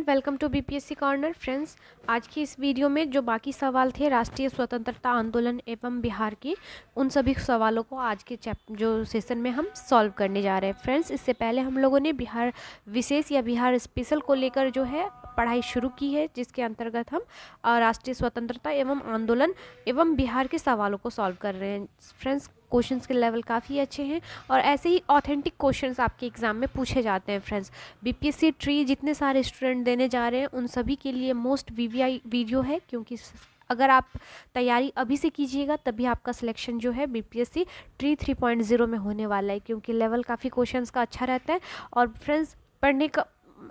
Everyone, welcome to BPSC corner. Friends, आज की इस वीडियो में जो बाकी सवाल थे राष्ट्रीय स्वतंत्रता आंदोलन एवं बिहार की, उन सभी सवालों को आज के जो सेशन में हम सॉल्व करने जा रहे हैं। फ्रेंड्स, इससे पहले हम लोगों ने बिहार विशेष या बिहार स्पेशल को लेकर जो है पढ़ाई शुरू की है, जिसके अंतर्गत हम राष्ट्रीय स्वतंत्रता एवं आंदोलन एवं बिहार के सवालों को सॉल्व कर रहे हैं। फ्रेंड्स, क्वेश्चंस के लेवल काफ़ी अच्छे हैं और ऐसे ही ऑथेंटिक क्वेश्चंस आपके एग्जाम में पूछे जाते हैं। फ्रेंड्स, बीपीएससी ट्री जितने सारे स्टूडेंट देने जा रहे हैं उन सभी के लिए मोस्ट वीवीआई वीडियो है, क्योंकि अगर आप तैयारी अभी से कीजिएगा तभी आपका सिलेक्शन जो है बीपीएससी ट्री 3.0 में होने वाला है, क्योंकि लेवल काफ़ी क्वेश्चंस का अच्छा रहता है। और फ्रेंड्स, पढ़ने का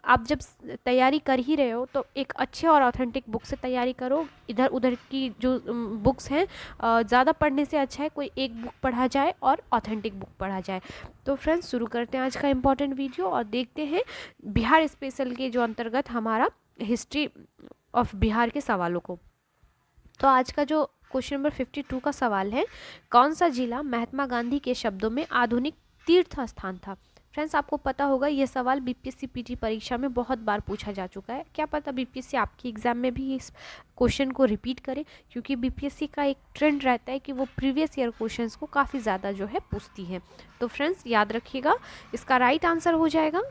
आप जब तैयारी कर ही रहे हो तो एक अच्छे और ऑथेंटिक बुक से तैयारी करो। इधर उधर की जो बुक्स हैं ज़्यादा पढ़ने से अच्छा है कोई एक बुक पढ़ा जाए और ऑथेंटिक बुक पढ़ा जाए। तो फ्रेंड्स, शुरू करते हैं आज का इम्पॉर्टेंट वीडियो और देखते हैं बिहार स्पेशल के जो अंतर्गत हमारा हिस्ट्री ऑफ बिहार के सवालों को। तो आज का जो क्वेश्चन नंबर 52 का सवाल है, कौन सा जिला महात्मा गांधी के शब्दों में आधुनिक तीर्थ स्थान था। फ्रेंड्स, आपको पता होगा ये सवाल बीपीएससी पीटी परीक्षा में बहुत बार पूछा जा चुका है। क्या पता बीपीएससी आपके एग्जाम में भी इस क्वेश्चन को रिपीट करे, क्योंकि बीपीएससी का एक ट्रेंड रहता है कि वो प्रीवियस ईयर क्वेश्चंस को काफ़ी ज़्यादा जो है पूछती है। तो फ्रेंड्स, याद रखिएगा, इसका राइट आंसर हो जाएगा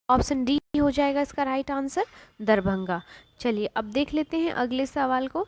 ऑप्शन डी हो जाएगा इसका राइट आंसर, दरभंगा। चलिए अब देख लेते हैं अगले सवाल को।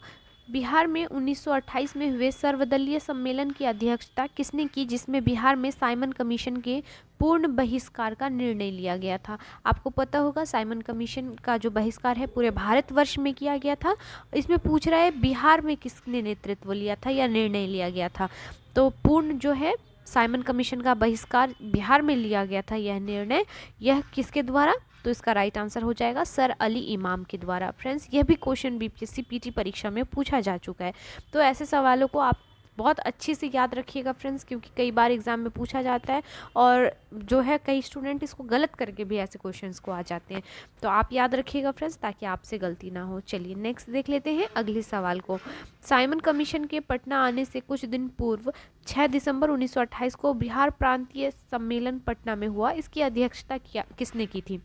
बिहार में 1928 में हुए सर्वदलीय सम्मेलन की अध्यक्षता किसने की, जिसमें बिहार में साइमन कमीशन के पूर्ण बहिष्कार का निर्णय लिया गया था। आपको पता होगा साइमन कमीशन का जो बहिष्कार है पूरे भारतवर्ष में किया गया था। इसमें पूछ रहा है बिहार में किसने नेतृत्व लिया था या निर्णय लिया गया था। तो पूर्ण जो है साइमन कमीशन का बहिष्कार बिहार में लिया गया था, यह निर्णय, यह किसके द्वारा, तो इसका राइट आंसर हो जाएगा सर अली इमाम के द्वारा। फ्रेंड्स, यह भी क्वेश्चन बीपीएससी पीटी परीक्षा में पूछा जा चुका है। तो ऐसे सवालों को आप बहुत अच्छे से याद रखिएगा फ्रेंड्स, क्योंकि कई बार एग्जाम में पूछा जाता है और जो है कई स्टूडेंट इसको गलत करके भी ऐसे क्वेश्चंस को आ जाते हैं। तो आप याद रखिएगा फ्रेंड्स, ताकि आपसे गलती ना हो। चलिए नेक्स्ट देख लेते हैं अगले सवाल को। साइमन कमीशन के पटना आने से कुछ दिन पूर्व 6 दिसंबर 1928 को बिहार प्रांतीय सम्मेलन पटना में हुआ। इसकी अध्यक्षता किसने की थी।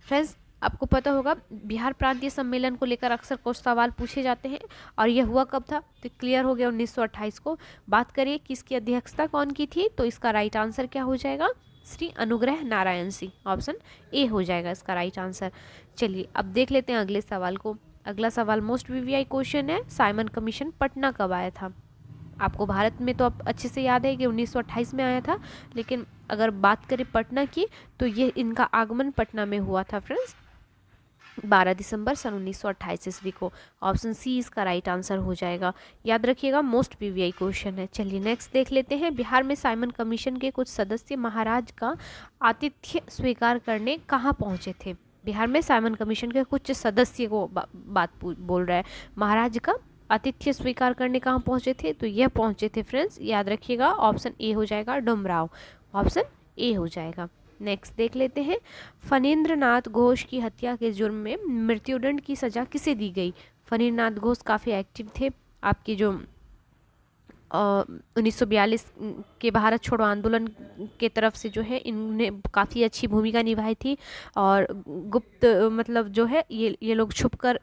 फ्रेंड्स, आपको पता होगा बिहार प्रांतीय सम्मेलन को लेकर अक्सर कुछ सवाल पूछे जाते हैं और यह हुआ कब था, तो क्लियर हो गया 1928 को। बात करिए कि इसकी अध्यक्षता कौन की थी, तो इसका राइट आंसर क्या हो जाएगा, श्री अनुग्रह नारायण सिंह, ऑप्शन ए हो जाएगा इसका राइट आंसर। चलिए अब देख लेते हैं अगले सवाल को। अगला सवाल मोस्ट वीवीआई क्वेश्चन है, साइमन कमीशन पटना कब आया था। आपको भारत में तो अब अच्छे से याद है कि 1928 में आया था, लेकिन अगर बात करें पटना की तो ये इनका आगमन पटना में हुआ था फ्रेंड्स 12 दिसंबर सन 1928 ईस्वी को। ऑप्शन सी इसका राइट आंसर हो जाएगा। याद रखिएगा, मोस्ट पीवीआई क्वेश्चन है। चलिए नेक्स्ट देख लेते हैं। बिहार में साइमन कमीशन के कुछ सदस्य महाराज का आतिथ्य स्वीकार करने कहाँ पहुँचे थे। बिहार में साइमन कमीशन के कुछ सदस्य को बात बोल रहा है, महाराज का आतिथ्य स्वीकार करने कहाँ पहुँचे थे, तो यह पहुँचे थे फ्रेंड्स, याद रखिएगा, ऑप्शन ए हो जाएगा डुमराव, ऑप्शन ए हो जाएगा। नेक्स्ट देख लेते हैं। फणींद्र नाथ घोष की हत्या के जुर्म में मृत्युदंड की सजा किसे दी गई। फणींद्र नाथ घोष काफ़ी एक्टिव थे, आपकी जो 1942 के भारत छोड़ो आंदोलन के तरफ से जो है इन्होंने काफ़ी अच्छी भूमिका निभाई थी और गुप्त मतलब जो है ये लोग छुपकर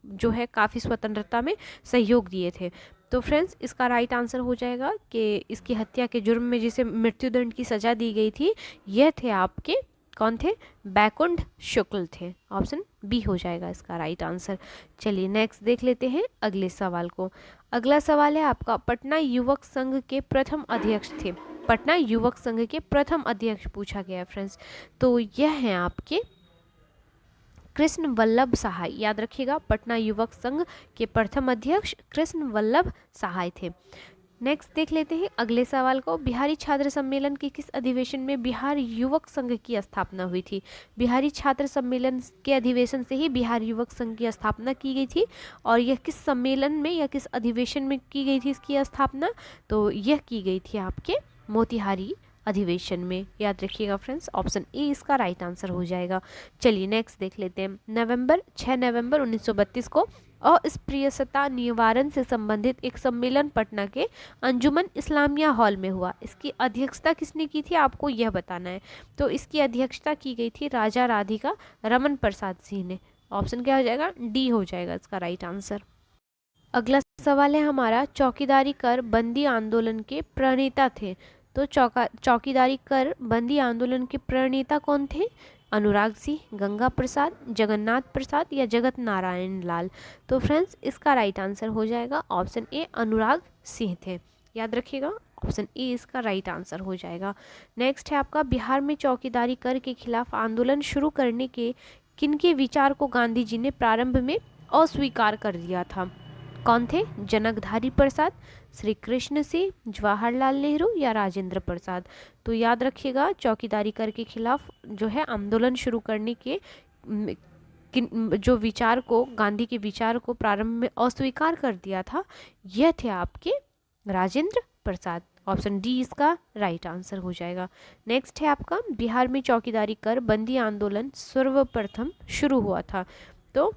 जो है काफ़ी स्वतंत्रता में सहयोग दिए थे। तो फ्रेंड्स, इसका राइट आंसर हो जाएगा कि इसकी हत्या के जुर्म में जिसे मृत्युदंड की सज़ा दी गई थी, यह थे आपके कौन थे, बैकुंठ शुक्ल थे, ऑप्शन बी हो जाएगा इसका राइट आंसर। चलिए नेक्स्ट देख लेते हैं अगले सवाल को। अगला सवाल है आपका, पटना युवक संघ के प्रथम अध्यक्ष थे। पटना युवक संघ के प्रथम अध्यक्ष पूछा गया फ्रेंड्स, तो यह हैं आपके कृष्ण वल्लभ सहाय। याद रखिएगा, पटना युवक संघ के प्रथम अध्यक्ष कृष्ण वल्लभ सहाय थे। नेक्स्ट देख लेते हैं अगले सवाल को। बिहारी छात्र सम्मेलन के किस अधिवेशन में बिहार युवक संघ की स्थापना हुई थी। बिहारी छात्र सम्मेलन के अधिवेशन से ही बिहार युवक संघ की स्थापना की गई थी, और यह किस सम्मेलन में या किस अधिवेशन में की गई थी इसकी स्थापना, तो यह की गई थी आपके मोतिहारी अधिवेशन में। याद रखिएगा फ्रेंड्स, ऑप्शन ए इसका राइट आंसर हो जाएगा। चलिए नेक्स्ट देख लेते हैं। 6 नवंबर 1932 को अस्पृश्यता निवारण से संबंधित एक सम्मेलन पटना के अंजुमन इस्लामिया हॉल में हुआ। इसकी अध्यक्षता किसने की थी, आपको यह बताना है। तो इसकी अध्यक्षता की गई थी राजा राधिका रमन प्रसाद सिंह ने। ऑप्शन क्या हो जाएगा, डी हो जाएगा इसका राइट आंसर। अगला सवाल है हमारा, चौकीदारी कर बंदी आंदोलन के प्रणेता थे। तो चौकीदारी कर बंदी आंदोलन के प्रणेता कौन थे, अनुराग सिंह, गंगा प्रसाद, जगन्नाथ प्रसाद या जगत नारायण लाल। तो फ्रेंड्स इसका राइट आंसर हो जाएगा ऑप्शन ए, अनुराग सिंह थे। याद रखिएगा, ऑप्शन ए इसका राइट आंसर हो जाएगा। नेक्स्ट है आपका, बिहार में चौकीदारी कर के खिलाफ आंदोलन शुरू करने के किनके विचार को गांधी जी ने प्रारंभ में अस्वीकार कर दिया था। कौन थे, जनकधारी प्रसाद, श्री कृष्ण सिंह, जवाहरलाल नेहरू या राजेंद्र प्रसाद। तो याद रखिएगा, चौकीदारी कर के खिलाफ जो है आंदोलन शुरू करने के जो विचार को, गांधी के विचार को प्रारंभ में अस्वीकार कर दिया था, यह थे आपके राजेंद्र प्रसाद। ऑप्शन डी इसका राइट आंसर हो जाएगा। नेक्स्ट है आपका, बिहार में चौकीदारी कर बंदी आंदोलन सर्वप्रथम शुरू हुआ था। तो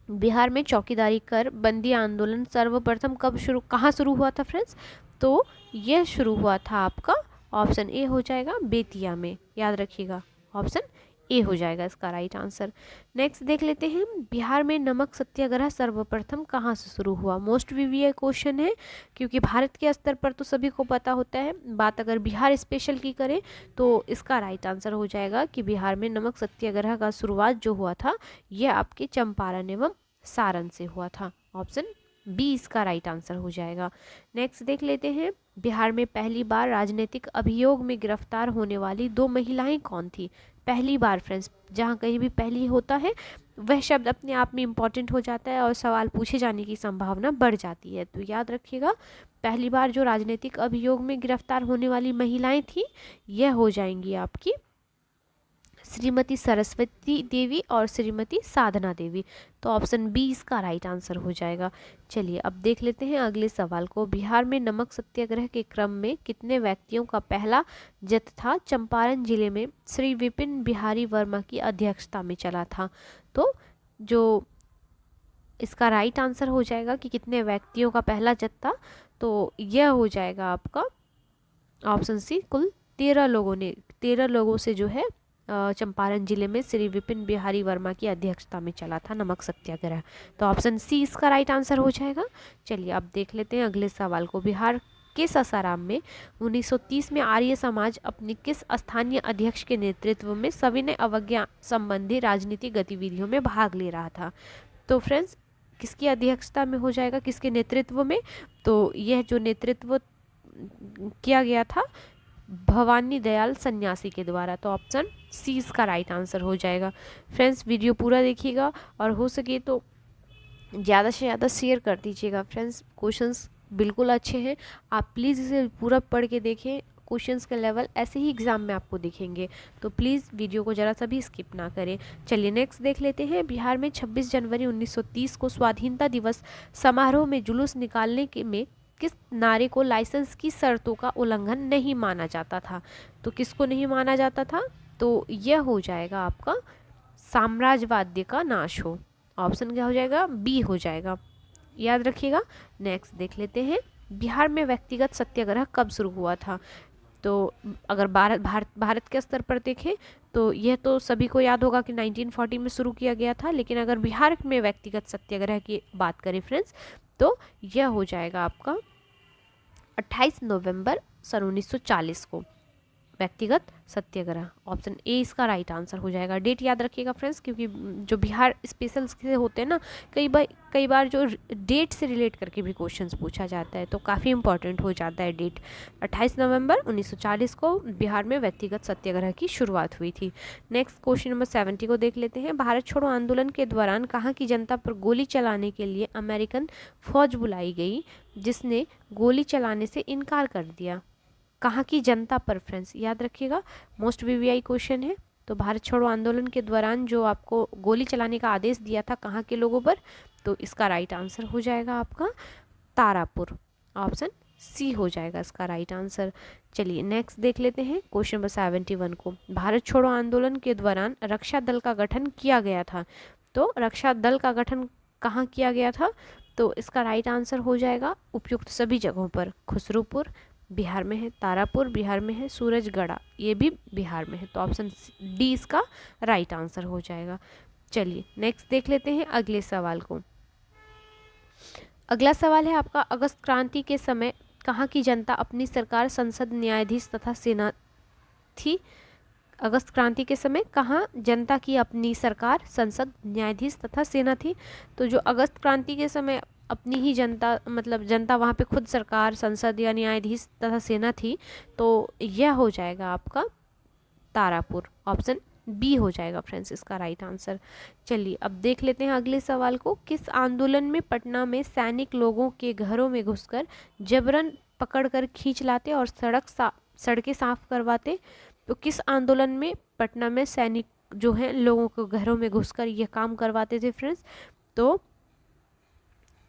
बिहार में चौकीदारी कर बंदी आंदोलन सर्वप्रथम कहाँ शुरू हुआ था फ्रेंड्स, तो यह शुरू हुआ था आपका, ऑप्शन ए हो जाएगा, बेतिया में। याद रखिएगा, ऑप्शन ए हो जाएगा इसका राइट आंसर। नेक्स्ट देख लेते हैं, बिहार में नमक सत्याग्रह सर्वप्रथम कहाँ से शुरू हुआ। मोस्ट वीवीआई क्वेश्चन है, क्योंकि भारत के स्तर पर तो सभी को पता होता है, बात अगर बिहार स्पेशल की करें तो इसका राइट आंसर हो जाएगा कि बिहार में नमक सत्याग्रह का शुरुआत जो हुआ था यह आपके चंपारण एवं सारण से हुआ था। ऑप्शन बी इसका राइट आंसर हो जाएगा। नेक्स्ट देख लेते हैं, बिहार में पहली बार राजनीतिक अभियोग में गिरफ्तार होने वाली 2 महिलाएं कौन थी। पहली बार फ्रेंड्स, जहाँ कहीं भी पहली होता है वह शब्द अपने आप में इम्पॉर्टेंट हो जाता है और सवाल पूछे जाने की संभावना बढ़ जाती है। तो याद रखिएगा, पहली बार जो राजनीतिक अभियोग में गिरफ्तार होने वाली महिलाएं थी यह हो जाएंगी आपकी श्रीमती सरस्वती देवी और श्रीमती साधना देवी। तो ऑप्शन बी इसका राइट आंसर हो जाएगा। चलिए अब देख लेते हैं अगले सवाल को, बिहार में नमक सत्याग्रह के क्रम में कितने व्यक्तियों का पहला जत्था चंपारण जिले में श्री विपिन बिहारी वर्मा की अध्यक्षता में चला था। तो जो इसका राइट आंसर हो जाएगा कि कितने व्यक्तियों का पहला जत्था, तो यह हो जाएगा आपका ऑप्शन सी, कुल 13 लोगों से जो है चंपारण जिले में श्री विपिन बिहारी वर्मा की अध्यक्षता में चला था नमक सत्याग्रह। तो ऑप्शन सी इसका राइट आंसर हो जाएगा। चलिए अब देख लेते हैं अगले सवाल को, बिहार के सासाराम में 1930 में आर्य समाज अपने किस स्थानीय अध्यक्ष के नेतृत्व में सविनय अवज्ञा संबंधी राजनीतिक गतिविधियों में भाग ले रहा था। तो फ्रेंड्स किसकी अध्यक्षता में हो जाएगा, किसके नेतृत्व में, तो यह जो नेतृत्व किया गया था भवानी दयाल सन्यासी के द्वारा। तो ऑप्शन सी इसका राइट आंसर हो जाएगा। फ्रेंड्स वीडियो पूरा देखिएगा और हो सके तो ज़्यादा से ज़्यादा शेयर कर दीजिएगा। फ्रेंड्स क्वेश्चंस बिल्कुल अच्छे हैं, आप प्लीज़ इसे पूरा पढ़ के देखें, क्वेश्चंस के लेवल ऐसे ही एग्जाम में आपको दिखेंगे, तो प्लीज़ वीडियो को ज़रा सा भी स्किप ना करें। चलिए नेक्स्ट देख लेते हैं, बिहार में 26 जनवरी 1930 को स्वाधीनता दिवस समारोह में जुलूस निकालने के में किस नारे को लाइसेंस की शर्तों का उल्लंघन नहीं माना जाता था। तो किसको नहीं माना जाता था, तो यह हो जाएगा आपका साम्राज्यवाद का नाश हो। ऑप्शन क्या हो जाएगा, बी हो जाएगा। याद रखिएगा। नेक्स्ट देख लेते हैं, बिहार में व्यक्तिगत सत्याग्रह कब शुरू हुआ था। तो अगर भारत के स्तर पर देखें तो यह तो सभी को याद होगा कि 1940 में शुरू किया गया था, लेकिन अगर बिहार में व्यक्तिगत सत्याग्रह की बात करें फ्रेंड्स तो यह हो जाएगा आपका 28 नवंबर सन 1940 को व्यक्तिगत सत्याग्रह। ऑप्शन ए इसका राइट आंसर हो जाएगा। डेट याद रखिएगा फ्रेंड्स, क्योंकि जो बिहार स्पेशल से होते हैं ना, कई बार जो डेट से रिलेट करके भी क्वेश्चंस पूछा जाता है, तो काफ़ी इंपॉर्टेंट हो जाता है डेट। 28 नवंबर 1940 को बिहार में व्यक्तिगत सत्याग्रह की शुरुआत हुई थी। नेक्स्ट क्वेश्चन नंबर 70 को देख लेते हैं, भारत छोड़ो आंदोलन के दौरान कहाँ की जनता पर गोली चलाने के लिए अमेरिकन फौज बुलाई गई जिसने गोली चलाने से इनकार कर दिया। कहाँ की जनता पर फ्रेंड्स, याद रखिएगा, मोस्ट वीवीआई क्वेश्चन है। तो भारत छोड़ो आंदोलन के दौरान जो आपको गोली चलाने का आदेश दिया था कहाँ के लोगों पर, तो इसका राइट आंसर हो जाएगा आपका तारापुर। ऑप्शन सी हो जाएगा इसका राइट आंसर। चलिए नेक्स्ट देख लेते हैं क्वेश्चन नंबर 71 को, भारत छोड़ो आंदोलन के दौरान रक्षा दल का गठन किया गया था। तो रक्षा दल का गठन कहाँ किया गया था? तो इसका राइट आंसर हो जाएगा उपयुक्त सभी जगहों पर। खुसरूपुर बिहार में है, तारापुर बिहार में है, सूरजगढ़ा ये भी बिहार में है। तो ऑप्शन डी इसका राइट आंसर हो जाएगा। चलिए नेक्स्ट देख लेते हैं अगले सवाल को। अगला सवाल है आपका, अगस्त क्रांति के समय कहाँ की जनता अपनी सरकार, संसद, न्यायाधीश तथा सेना थी? अगस्त क्रांति के समय कहाँ जनता की अपनी सरकार, संसद, न्यायाधीश तथा सेना थी? तो जो अगस्त क्रांति के समय अपनी ही जनता, मतलब जनता वहाँ पे खुद सरकार, संसद या न्यायाधीश तथा सेना थी, तो यह हो जाएगा आपका तारापुर। ऑप्शन बी हो जाएगा फ्रेंड्स इसका राइट आंसर। चलिए अब देख लेते हैं अगले सवाल को। किस आंदोलन में पटना में सैनिक लोगों के घरों में घुसकर जबरन पकड़कर खींच लाते और सड़कें साफ करवाते? तो किस आंदोलन में पटना में सैनिक जो हैं लोगों को घरों में घुसकर यह काम करवाते थे फ्रेंड्स? तो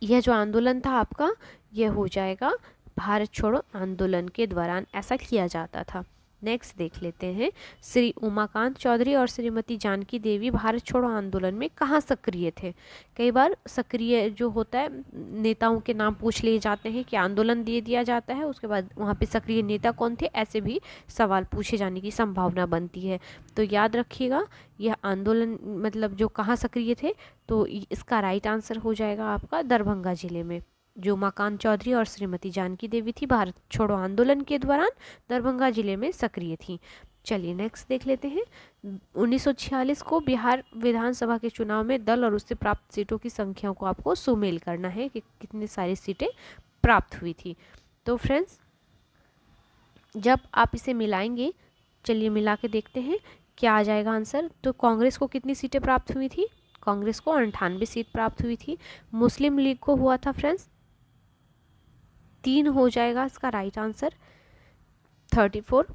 यह जो आंदोलन था आपका, यह हो जाएगा भारत छोड़ो आंदोलन के दौरान ऐसा किया जाता था। नेक्स्ट देख लेते हैं, श्री उमाकांत चौधरी और श्रीमती जानकी देवी भारत छोड़ो आंदोलन में कहाँ सक्रिय थे? कई बार सक्रिय जो होता है नेताओं के नाम पूछ लिए जाते हैं कि आंदोलन दे दिया जाता है, उसके बाद वहाँ पे सक्रिय नेता कौन थे, ऐसे भी सवाल पूछे जाने की संभावना बनती है। तो याद रखिएगा यह आंदोलन मतलब जो कहाँ सक्रिय थे, तो इसका राइट आंसर हो जाएगा आपका दरभंगा जिले में। जो उमाकांत चौधरी और श्रीमती जानकी देवी थी भारत छोड़ो आंदोलन के दौरान दरभंगा जिले में सक्रिय थी। चलिए नेक्स्ट देख लेते हैं। 1946 को बिहार विधानसभा के चुनाव में दल और उससे प्राप्त सीटों की संख्या को आपको सुमेल करना है कि कितनी सारी सीटें प्राप्त हुई थी। तो फ्रेंड्स जब आप इसे मिलाएंगे, चलिए मिला के देखते हैं क्या आ जाएगा आंसर। तो कांग्रेस को कितनी सीटें प्राप्त हुई थी? कांग्रेस को 98 सीट प्राप्त हुई थी। मुस्लिम लीग को हुआ था फ्रेंड्स 3 हो जाएगा इसका राइट आंसर 34।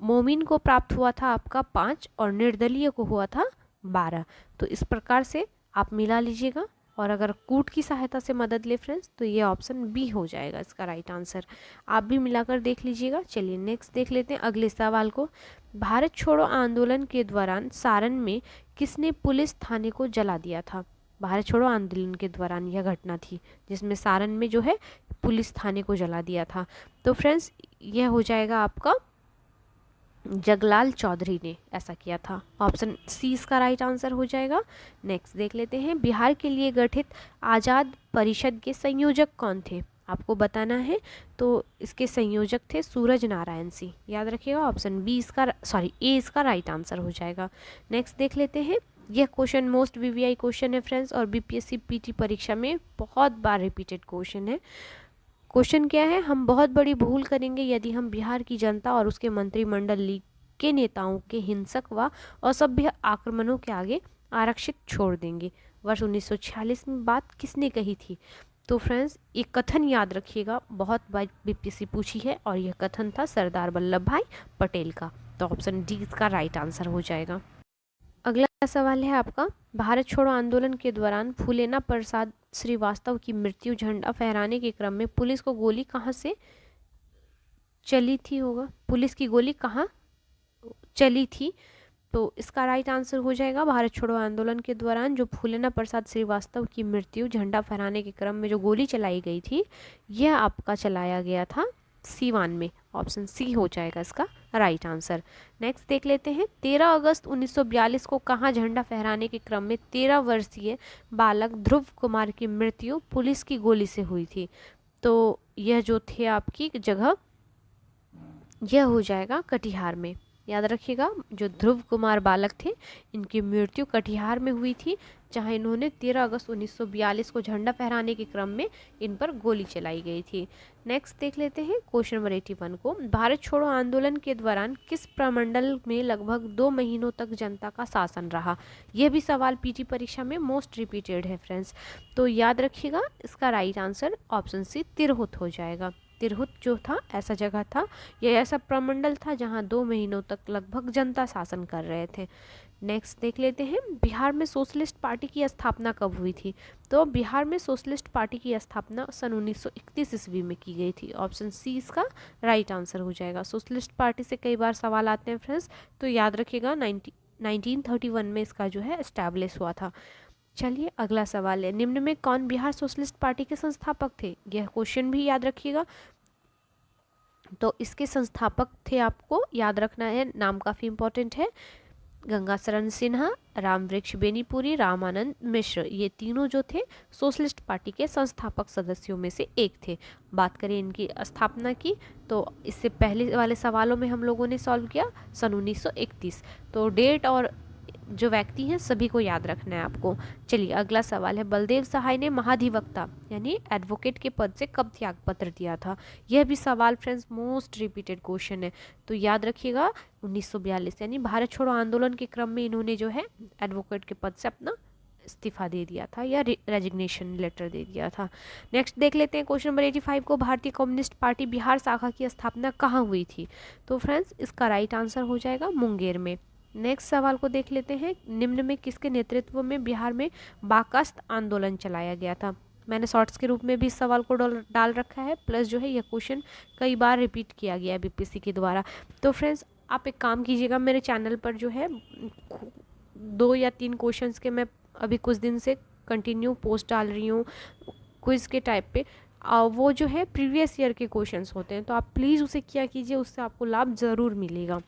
मोमिन को प्राप्त हुआ था आपका 5 और निर्दलीय को हुआ था 12। तो इस प्रकार से आप मिला लीजिएगा, और अगर कूट की सहायता से मदद ले फ्रेंड्स तो ये ऑप्शन बी हो जाएगा इसका राइट आंसर। आप भी मिलाकर देख लीजिएगा। चलिए नेक्स्ट देख लेते हैं अगले सवाल को। भारत छोड़ो आंदोलन के दौरान सारण में किसने पुलिस थाने को जला दिया था? भारत छोड़ो आंदोलन के दौरान यह घटना थी जिसमें सारण में जो है पुलिस थाने को जला दिया था। तो फ्रेंड्स यह हो जाएगा आपका जगलाल चौधरी ने ऐसा किया था। ऑप्शन सी इसका राइट आंसर हो जाएगा। नेक्स्ट देख लेते हैं, बिहार के लिए गठित आज़ाद परिषद के संयोजक कौन थे? आपको बताना है। तो इसके संयोजक थे सूरज नारायण सिंह। याद रखिएगा ऑप्शन बी इसका ए इसका राइट आंसर हो जाएगा। नेक्स्ट देख लेते हैं, यह क्वेश्चन मोस्ट वीवीआई क्वेश्चन है फ्रेंड्स, और बीपीएससी पीटी परीक्षा में बहुत बार रिपीटेड क्वेश्चन है। क्वेश्चन क्या है, हम बहुत बड़ी भूल करेंगे यदि हम बिहार की जनता और उसके मंत्रिमंडल लीग के नेताओं के हिंसक व असभ्य आक्रमणों के आगे आरक्षित छोड़ देंगे। वर्ष 1946 में बात किसने कही थी? तो फ्रेंड्स एक कथन याद रखिएगा, बहुत बार बीपीएससी पूछी है, और यह कथन था सरदार वल्लभ भाई पटेल का। तो ऑप्शन डी इसका राइट आंसर हो जाएगा। अगला सवाल है आपका, भारत छोड़ो आंदोलन के दौरान फूलेना प्रसाद श्रीवास्तव की मृत्यु झंडा फहराने के क्रम में पुलिस को गोली कहाँ से चली थी होगा? पुलिस की गोली कहाँ चली थी? तो इसका राइट आंसर हो जाएगा भारत छोड़ो आंदोलन के दौरान जो फूलेना प्रसाद श्रीवास्तव की मृत्यु झंडा फहराने के क्रम में जो गोली चलाई गई थी, यह आपका चलाया गया था सीवान में। ऑप्शन सी हो जाएगा इसका राइट आंसर। नेक्स्ट देख लेते हैं, 13 अगस्त 1942 को कहाँ झंडा फहराने के क्रम में 13 वर्षीय बालक ध्रुव कुमार की मृत्यु पुलिस की गोली से हुई थी? तो यह जो थे आपकी जगह, यह हो जाएगा कटिहार में। याद रखिएगा जो ध्रुव कुमार बालक थे इनकी मृत्यु कटिहार में हुई थी, जहां इन्होंने 13 अगस्त 1942 को झंडा फहराने के क्रम में इन पर गोली चलाई गई थी। नेक्स्ट देख लेते हैं क्वेश्चन नंबर 81 को, भारत छोड़ो आंदोलन के दौरान किस प्रमंडल में लगभग 2 महीनों तक जनता का शासन रहा? यह भी सवाल पीटी परीक्षा में मोस्ट रिपीटेड है फ्रेंड्स। तो याद रखिएगा इसका right answer option C Tirhut हो जाएगा। तिरहुत जो था ऐसा जगह था, यह ऐसा प्रमंडल था जहां 2 महीनों तक लगभग जनता शासन कर रहे थे। नेक्स्ट देख लेते हैं, बिहार में सोशलिस्ट पार्टी की स्थापना कब हुई थी? तो बिहार में सोशलिस्ट पार्टी की स्थापना सन 1931 ईस्वी में की गई थी। ऑप्शन सी इसका राइट आंसर हो जाएगा। सोशलिस्ट पार्टी से कई बार सवाल आते हैं फ्रेंड्स, तो याद रखिएगा 1931 में इसका जो है एस्टैब्लिश हुआ था। चलिए अगला सवाल है, निम्न में कौन बिहार सोशलिस्ट पार्टी के संस्थापक थे? यह क्वेश्चन भी याद रखिएगा। तो इसके संस्थापक थे, आपको याद रखना है, नाम काफ़ी इंपॉर्टेंट है। गंगाशरण सिन्हा, रामवृक्ष बेनीपुरी, रामानंद मिश्र, ये तीनों जो थे सोशलिस्ट पार्टी के संस्थापक सदस्यों में से एक थे। बात करें इनकी स्थापना की, तो इससे पहले वाले सवालों में हम लोगों ने सॉल्व किया सन 1931। तो डेट और जो व्यक्ति हैं सभी को याद रखना है आपको। चलिए अगला सवाल है, बलदेव सहाय ने महाधिवक्ता यानी एडवोकेट के पद से कब त्यागपत्र दिया था? यह भी सवाल फ्रेंड्स मोस्ट रिपीटेड क्वेश्चन है, तो याद रखिएगा 1942 यानी भारत छोड़ो आंदोलन के क्रम में इन्होंने जो है एडवोकेट के पद से अपना इस्तीफा दे दिया था या रेजिग्नेशन लेटर दे दिया था। नेक्स्ट देख लेते हैं क्वेश्चन नंबर 85 को, भारतीय कम्युनिस्ट पार्टी बिहार शाखा की स्थापना कहाँ हुई थी? तो फ्रेंड्स इसका राइट आंसर हो जाएगा मुंगेर में। नेक्स्ट सवाल को देख लेते हैं, निम्न में किसके नेतृत्व में बिहार में बाकास्त आंदोलन चलाया गया था? मैंने शॉर्ट्स के रूप में भी इस सवाल को डाल रखा है, प्लस जो है यह क्वेश्चन कई बार रिपीट किया गया है बीपीएससी के द्वारा। तो फ्रेंड्स आप एक काम कीजिएगा, मेरे चैनल पर जो है 2 या 3 क्वेश्चंस के मैं अभी कुछ दिन से कंटिन्यू पोस्ट डाल रही हूँ क्विज के टाइप पे। वो जो है प्रीवियस ईयर के क्वेश्चंस होते हैं, तो आप प्लीज़ उसे क्या कीजिए, उससे आपको लाभ ज़रूर मिलेगा।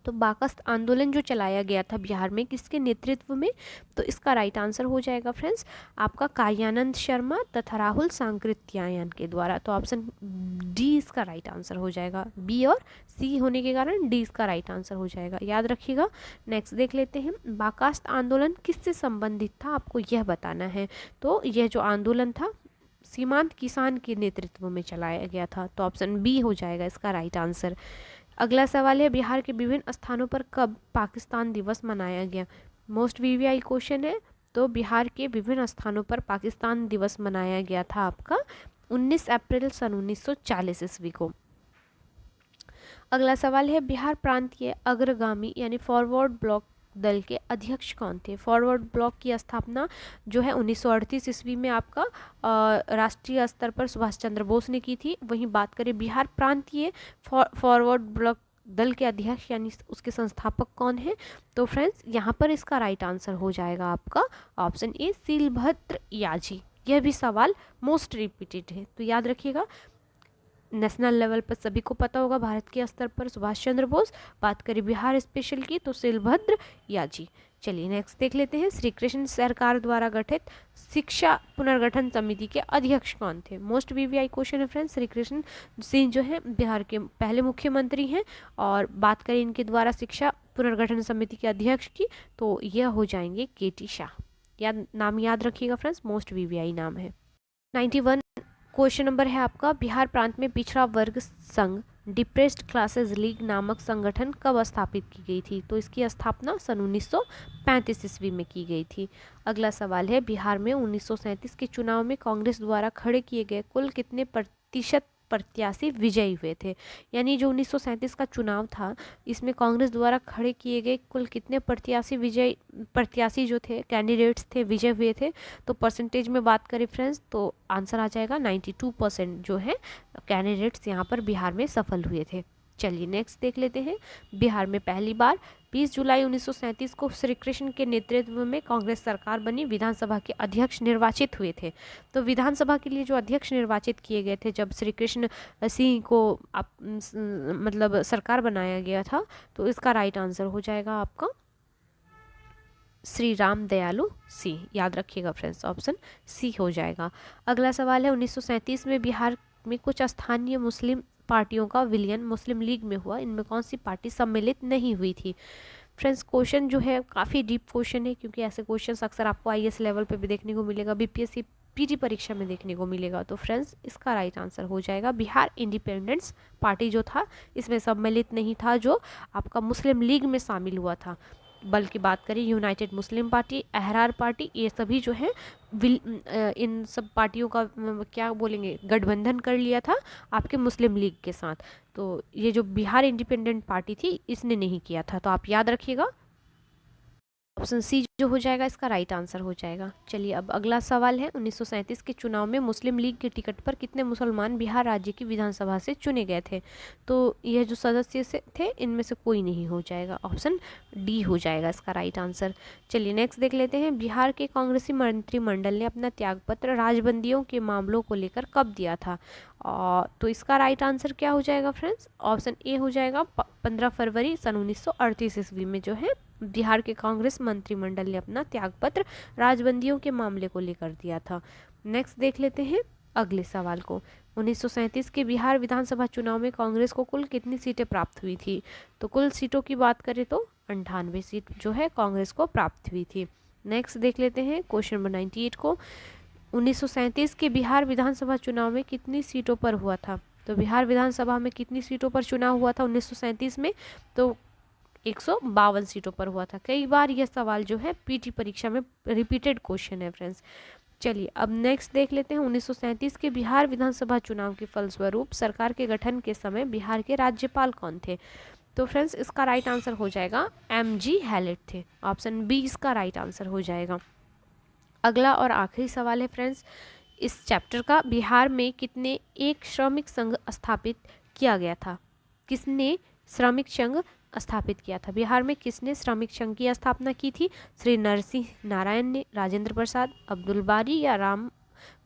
तो बाकास्त आंदोलन जो चलाया गया था बिहार में किसके नेतृत्व में? तो इसका राइट आंसर हो जाएगा फ्रेंड्स आपका कायानंद शर्मा तथा राहुल सांकृत्यायन के द्वारा। तो ऑप्शन डी इसका राइट आंसर हो जाएगा, बी और सी होने के कारण डी इसका राइट आंसर हो जाएगा, याद रखिएगा। नेक्स्ट देख लेते हैं, बाकास्त आंदोलन किससे संबंधित था, आपको यह बताना है। तो यह जो आंदोलन था सीमांत किसान के नेतृत्व में चलाया गया था, तो ऑप्शन बी हो जाएगा इसका राइट आंसर। अगला सवाल है, बिहार के विभिन्न स्थानों पर कब पाकिस्तान दिवस मनाया गया? मोस्ट वीवीआई क्वेश्चन है। तो बिहार के विभिन्न स्थानों पर पाकिस्तान दिवस मनाया गया था आपका 19 अप्रैल सन 1940 ईस्वी को। अगला सवाल है, बिहार प्रांतीय अग्रगामी यानी फॉरवर्ड ब्लॉक दल के अध्यक्ष कौन थे? फॉरवर्ड ब्लॉक की स्थापना जो है 1938 ईस्वी में आपका राष्ट्रीय स्तर पर सुभाष चंद्र बोस ने की थी। वहीं बात करें बिहार प्रांतीय फॉरवर्ड ब्लॉक दल के अध्यक्ष यानी उसके संस्थापक कौन है? तो फ्रेंड्स यहाँ पर इसका राइट आंसर हो जाएगा आपका ऑप्शन ए सीलभद्र याजी। यह भी सवाल मोस्ट रिपीटेड है, तो याद रखिएगा। नेशनल लेवल पर सभी को पता होगा, भारत के स्तर पर सुभाष चंद्र बोस, बात करें बिहार स्पेशल की तो सीलभद्र याजी। चलिए नेक्स्ट देख लेते हैं, श्री कृष्ण सरकार द्वारा गठित शिक्षा पुनर्गठन समिति के अध्यक्ष कौन थे? मोस्ट वीवीआई क्वेश्चन है फ्रेंड्स। श्री कृष्ण सिंह जो है बिहार के पहले मुख्यमंत्री हैं, और बात करें इनके द्वारा शिक्षा पुनर्गठन समिति के अध्यक्ष की तो यह हो जाएंगे केटी शाह। नाम याद रखिएगा फ्रेंड्स, मोस्ट वीवीआई नाम है। 91 क्वेश्चन नंबर है आपका, बिहार प्रांत में पिछड़ा वर्ग संघ डिप्रेस्ड क्लासेस लीग नामक संगठन कब स्थापित की गई थी? तो इसकी स्थापना सन 1935 ईस्वी में की गई थी। अगला सवाल है, बिहार में 1937 के चुनाव में कांग्रेस द्वारा खड़े किए गए कुल कितने प्रतिशत प्रत्याशी विजयी हुए थे? यानी जो 1937 का चुनाव था इसमें कांग्रेस द्वारा खड़े किए गए कुल कितने प्रत्याशी जो थे, कैंडिडेट्स थे, विजय हुए थे? तो परसेंटेज में बात करें फ्रेंड्स तो आंसर आ जाएगा 92% जो है कैंडिडेट्स यहाँ पर बिहार में सफल हुए थे। चलिए नेक्स्ट देख लेते हैं, बिहार में पहली बार 20 जुलाई 1937 को श्री कृष्ण के नेतृत्व में कांग्रेस सरकार बनी, विधानसभा के अध्यक्ष निर्वाचित हुए थे। तो विधानसभा के लिए जो अध्यक्ष निर्वाचित किए गए थे जब श्री कृष्ण सिंह को मतलब सरकार बनाया गया था, तो इसका राइट आंसर हो जाएगा आपका श्री राम दयालु सिंह। याद रखिएगा फ्रेंड्स, ऑप्शन सी हो जाएगा। अगला सवाल है, 1937 में बिहार में कुछ स्थानीय मुस्लिम पार्टियों का विलयन मुस्लिम लीग में हुआ, इनमें कौन सी पार्टी सम्मिलित नहीं हुई थी? फ्रेंड्स क्वेश्चन जो है काफ़ी डीप क्वेश्चन है, क्योंकि ऐसे क्वेश्चन अक्सर आपको आईएएस लेवल पे भी देखने को मिलेगा, बीपीएससी पीटी परीक्षा में देखने को मिलेगा। तो फ्रेंड्स इसका राइट आंसर हो जाएगा बिहार इंडिपेंडेंस पार्टी जो था इसमें सम्मिलित नहीं था, जो आपका मुस्लिम लीग में शामिल हुआ था। बल्कि बात करें United Muslim party, Ahrar party, ये सभी जो है इन सब पार्टियों का क्या बोलेंगे गठबंधन कर लिया था आपके मुस्लिम लीग के साथ। तो ये जो बिहार इंडिपेंडेंट पार्टी थी इसने नहीं किया था, तो आप याद रखिएगा ऑप्शन सी जो हो जाएगा इसका राइट आंसर हो जाएगा। चलिए अब अगला सवाल है, 1937 के चुनाव में मुस्लिम लीग के टिकट पर कितने मुसलमान बिहार राज्य की विधानसभा से चुने गए थे? तो यह जो सदस्य से थे इनमें से कोई नहीं हो जाएगा, ऑप्शन डी हो जाएगा इसका राइट आंसर। चलिए नेक्स्ट देख लेते हैं, बिहार के कांग्रेसी मंत्रिमंडल ने अपना त्यागपत्र राजबंदियों के मामलों को लेकर कब दिया था? तो इसका राइट आंसर क्या हो जाएगा फ्रेंड्स? ऑप्शन ए हो जाएगा 15 फरवरी सन 1938 ईस्वी में जो है बिहार के कांग्रेस मंत्रिमंडल ने अपना त्यागपत्र राजबंदियों के मामले को लेकर दिया था। नेक्स्ट देख लेते हैं अगले सवाल को, 1937 के बिहार विधानसभा चुनाव में कांग्रेस को कुल कितनी सीटें प्राप्त हुई थी? तो कुल सीटों की बात करें तो 98 सीट जो है कांग्रेस को प्राप्त हुई थी। नेक्स्ट देख लेते हैं क्वेश्चन नंबर 98 को, 1937 के बिहार विधानसभा चुनाव में कितनी सीटों पर हुआ था? तो बिहार विधानसभा में कितनी सीटों पर चुनाव हुआ था 1937 में? तो 152 सीटों पर हुआ था। कई बार यह सवाल जो है पीटी परीक्षा में रिपीटेड क्वेश्चन है फ्रेंड्स। चलिए अब नेक्स्ट देख लेते हैं, 1937 के बिहार विधानसभा चुनाव के फलस्वरूप सरकार के गठन के समय बिहार के राज्यपाल कौन थे? तो फ्रेंड्स इसका राइट आंसर हो जाएगा एमजी हैलेट थे, ऑप्शन बी इसका राइट आंसर हो जाएगा। अगला और आखिरी सवाल है फ्रेंड्स इस चैप्टर का, बिहार में कितने एक श्रमिक संघ स्थापित किया गया था? किसने श्रमिक संघ स्थापित किया था? बिहार में किसने श्रमिक संघ की स्थापना की थी? श्री नरसिंह नारायण ने, राजेंद्र प्रसाद, अब्दुल बारी या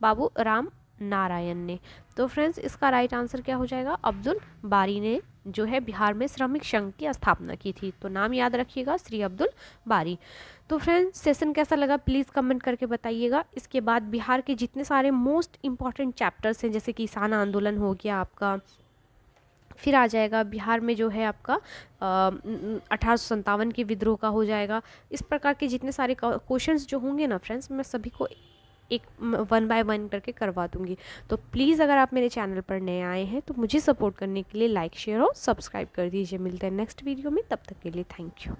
बाबू राम नारायण ने? तो फ्रेंड्स इसका राइट आंसर क्या हो जाएगा? अब्दुल बारी ने जो है बिहार में श्रमिक संघ की स्थापना की थी। तो नाम याद रखिएगा, श्री अब्दुल बारी। तो फ्रेंड्स सेशन कैसा लगा प्लीज़ कमेंट करके बताइएगा। इसके बाद बिहार के जितने सारे मोस्ट इम्पॉर्टेंट चैप्टर्स हैं जैसे किसान आंदोलन हो गया आपका, फिर आ जाएगा बिहार में जो है आपका 1857 के विद्रोह का हो जाएगा। इस प्रकार के जितने सारे क्वेश्चंस जो होंगे ना फ्रेंड्स मैं सभी को एक 1 बाय 1 करके करवा दूंगी। तो प्लीज़ अगर आप मेरे चैनल पर नए आए हैं तो मुझे सपोर्ट करने के लिए लाइक शेयर और सब्सक्राइब कर दीजिए। मिलते हैं नेक्स्ट वीडियो में, तब तक के लिए थैंक यू।